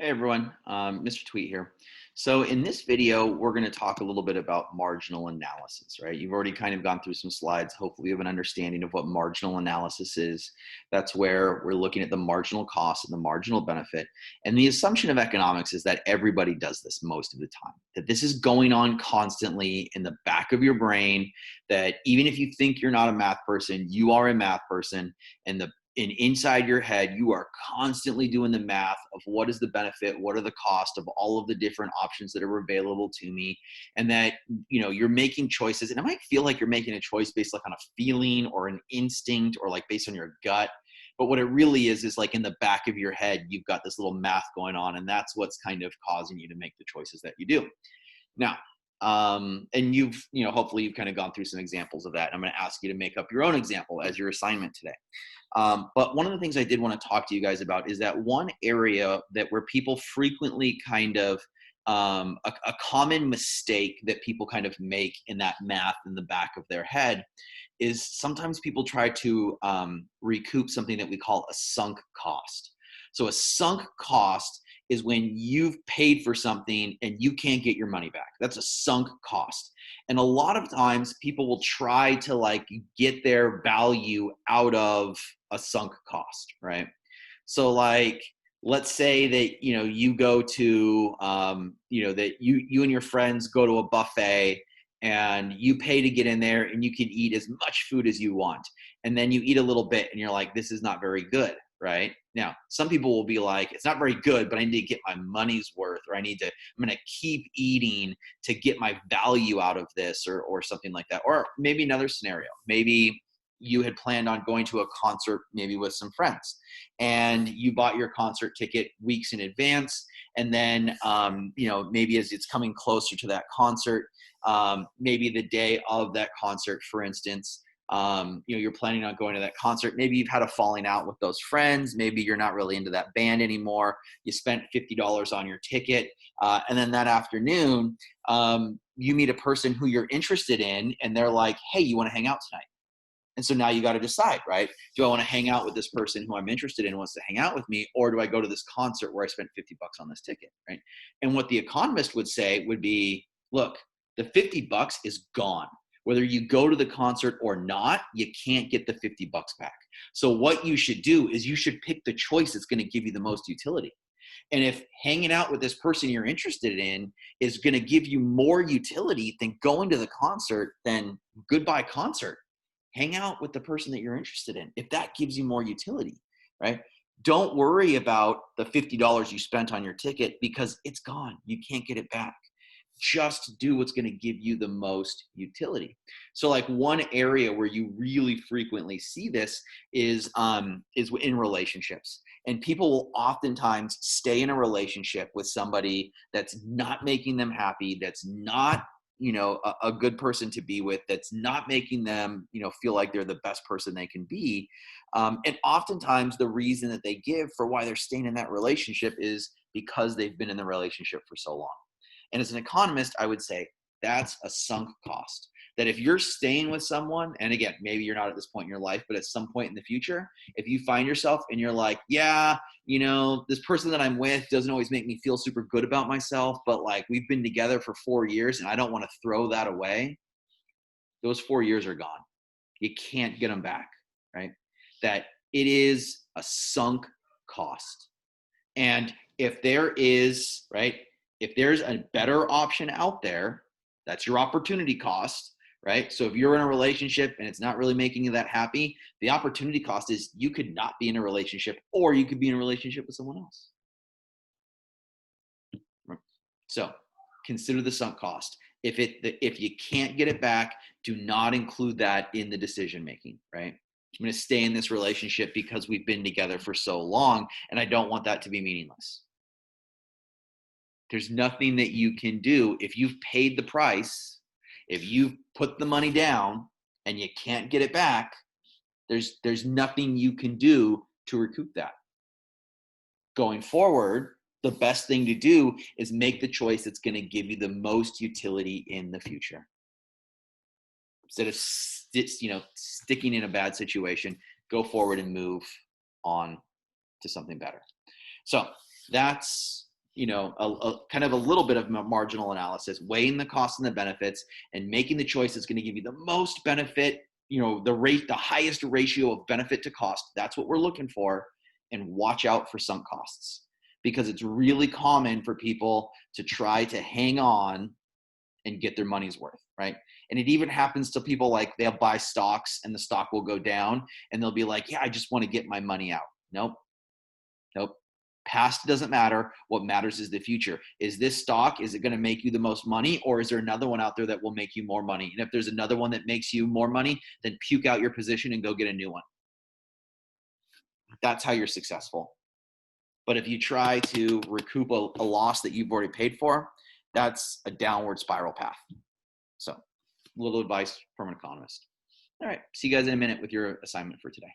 Hey everyone, Mr. Tweet here. So in this video, we're going to talk a little bit about marginal analysis, right? You've already kind of gone through some slides. Hopefully you have an understanding of what marginal analysis is. That's where we're looking at the marginal cost and the marginal benefit. And the assumption of economics is that everybody does this most of the time, that this is going on constantly in the back of your brain, that even if you think you're not a math person, you are a math person, and inside your head, you are constantly doing the math of what is the benefit, what are the cost of all of the different options that are available to me, and that you're making choices. And it might feel like you're making a choice based like on a feeling or an instinct or like based on your gut. But what it really is like in the back of your head, you've got this little math going on, and that's what's kind of causing you to make the choices that you do. Now, and hopefully you've kind of gone through some examples of that. I'm going to ask you to make up your own example as your assignment today. But one of the things I did want to talk to you guys about is that one area where people frequently kind of a common mistake that people kind of make in that math in the back of their head is sometimes people try to recoup something that we call a sunk cost. So a sunk cost is when you've paid for something and you can't get your money back. That's a sunk cost. And a lot of times people will try to like get their value out of a sunk cost, right? So like, let's say that, you go to, that you and your friends go to a buffet and you pay to get in there and you can eat as much food as you want. And then you eat a little bit and you're like, this is not very good, right? Now, some people will be like, it's not very good, but I need to get my money's worth, or I'm going to keep eating to get my value out of this, or something like that. Or maybe another scenario, maybe you had planned on going to a concert, maybe with some friends, and you bought your concert ticket weeks in advance. And then, maybe as it's coming closer to that concert, maybe the day of that concert, for instance, you're planning on going to that concert. Maybe you've had a falling out with those friends. Maybe you're not really into that band anymore. You spent $50 on your ticket. And then that afternoon, you meet a person who you're interested in, and they're like, hey, you want to hang out tonight? And so now you got to decide, right? Do I want to hang out with this person who I'm interested in wants to hang out with me, or do I go to this concert where I spent $50 on this ticket, right? And what the economist would say would be, look, the $50 is gone. Whether you go to the concert or not, you can't get the $50 back. So what you should do is you should pick the choice that's going to give you the most utility. And if hanging out with this person you're interested in is going to give you more utility than going to the concert, then goodbye concert. Hang out with the person that you're interested in if that gives you more utility, right? Don't worry about the $50 you spent on your ticket because it's gone. You can't get it back. Just do what's going to give you the most utility. So like one area where you really frequently see this is in relationships. And people will oftentimes stay in a relationship with somebody that's not making them happy, that's not a good person to be with, that's not making them feel like they're the best person they can be. And oftentimes the reason that they give for why they're staying in that relationship is because they've been in the relationship for so long. And as an economist, I would say that's a sunk cost. That if you're staying with someone, and again, maybe you're not at this point in your life, but at some point in the future, if you find yourself and you're like, yeah, this person that I'm with doesn't always make me feel super good about myself, but like we've been together for 4 years and I don't want to throw that away, those 4 years are gone. You can't get them back, right? That it is a sunk cost. And if there is, right, if there's a better option out there, that's your opportunity cost, right? So if you're in a relationship and it's not really making you that happy, the opportunity cost is you could not be in a relationship, or you could be in a relationship with someone else. So consider the sunk cost. If you can't get it back, do not include that in the decision making, right? I'm going to stay in this relationship because we've been together for so long and I don't want that to be meaningless. There's nothing that you can do if you've paid the price, if you've put the money down and you can't get it back. There's nothing you can do to recoup that. Going forward, the best thing to do is make the choice that's going to give you the most utility in the future. Instead of sticking in a bad situation, go forward and move on to something better. So that's kind of a little bit of marginal analysis, weighing the costs and the benefits and making the choice that's going to give you the most benefit, the highest ratio of benefit to cost. That's what we're looking for. And watch out for sunk costs, because it's really common for people to try to hang on and get their money's worth, right? And it even happens to people, like they'll buy stocks and the stock will go down and they'll be like, yeah, I just want to get my money out. Nope. Past doesn't matter. What matters is the future. Is this stock, is it going to make you the most money, or is there another one out there that will make you more money? And if there's another one that makes you more money, then puke out your position and go get a new one. That's how you're successful. But if you try to recoup a loss that you've already paid for, that's a downward spiral path. So, a little advice from an economist. All right. See you guys in a minute with your assignment for today.